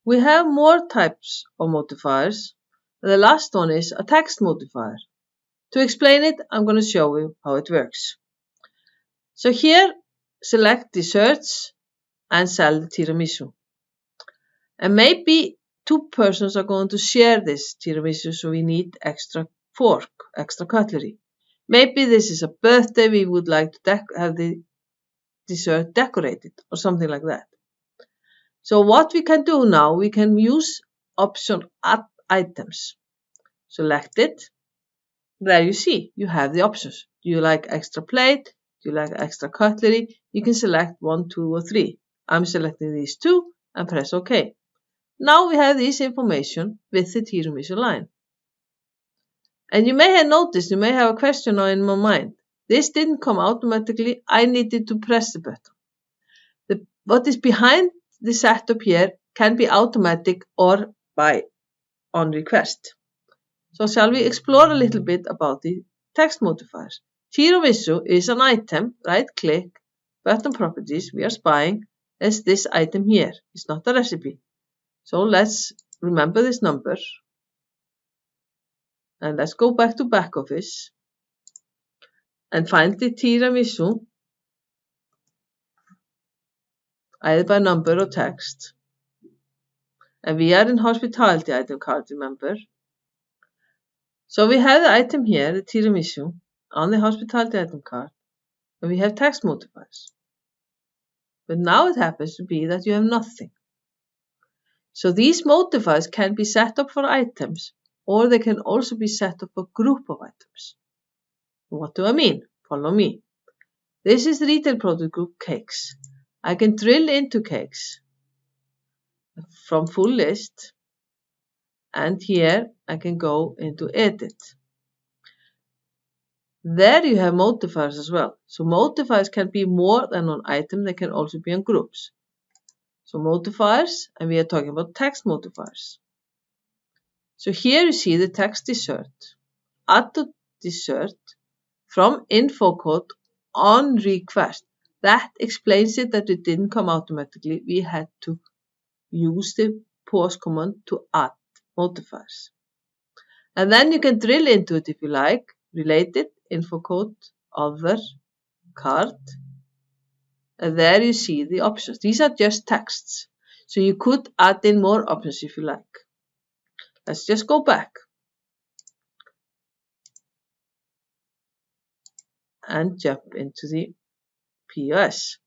We have more types of modifiers. The last one is a text modifier. To explain it, I'm going to show you how it works. So here, select desserts and sell the tiramisu. And maybe two persons are going to share this tiramisu, so we need extra fork, extra cutlery. Maybe this is a birthday, we would like to have the dessert decorated or something like that. So what we can do now, we can use option add items. Select it. There you see, you have the options. Do you like extra plate? Do you like extra cutlery? You can select 1, 2 or 3. I'm selecting these 2 and press OK. Now we have this information with the tiramisu line. And you may have noticed, you may have a question now in my mind. This didn't come automatically. I needed to press the button. What is behind the setup here can be automatic or on request. So shall we explore a little bit about the text modifiers? Tiramisu is an item, right click, button properties, we are spying as this item here. It's not a recipe. So let's remember this number. And let's go back to back office and find the tiramisu, either by number or text. And we are in hospitality item card, remember. So we have the item here, the tiramisu, on the hospitality item card, and we have text modifiers. But now it happens to be that you have nothing. So these modifiers can be set up for items, or they can also be set up for group of items. What do I mean? Follow me. This is retail product group cakes. I can drill into cakes from full list, and here I can go into edit. There you have modifiers as well. So modifiers can be more than one item, they can also be on groups. So modifiers, and we are talking about text modifiers. So here you see the text dessert. Add to dessert from info code on request. That explains it that it didn't come automatically. We had to use the pause command to add modifiers. And then you can drill into it if you like. Related, info code, other, card. And there you see the options. These are just texts. So you could add in more options if you like. Let's just go back and jump into the POS.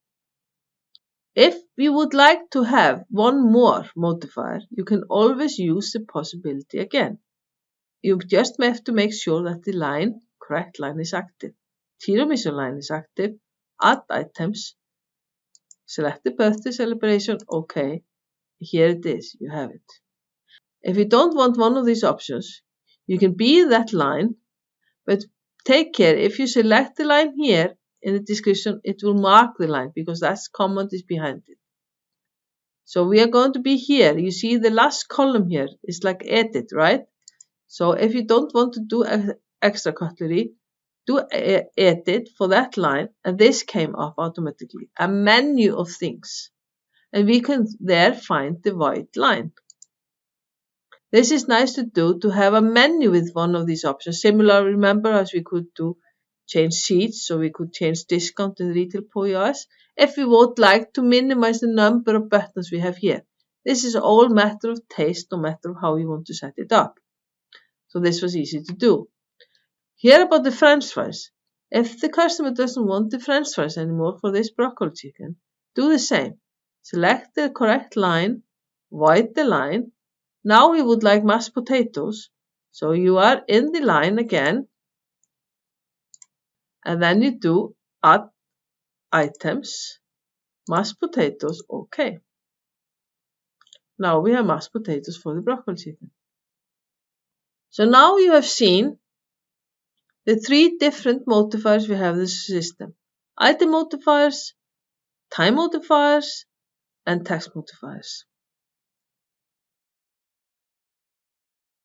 If you would like to have one more modifier, you can always use the possibility again. You just have to make sure that the correct line is active. Tiramisu line is active. Add items. Select the birthday celebration. OK. Here it is. You have it. If you don't want one of these options, you can be that line, but take care. If you select the line here in the description, it will mark the line because that command is behind it. So we are going to be here. You see the last column here is like edit, right? So if you don't want to do extra cutlery, do edit for that line, and this came up automatically. A menu of things. And we can there find the white line. This is nice to do, to have a menu with one of these options. Similar, remember, as we could do change sheets, so we could change discount in retail POS. If we would like to minimize the number of buttons we have here. This is all matter of taste, no matter how you want to set it up. So this was easy to do. Here about the French fries. If the customer doesn't want the French fries anymore for this broccoli chicken, do the same. Select the correct line, white the line. Now we would like mashed potatoes. So you are in the line again. And then you do add items, mashed potatoes, OK. Now we have mashed potatoes for the broccoli chicken. So now you have seen the 3 different modifiers we have in this system. Item modifiers, time modifiers, and text modifiers.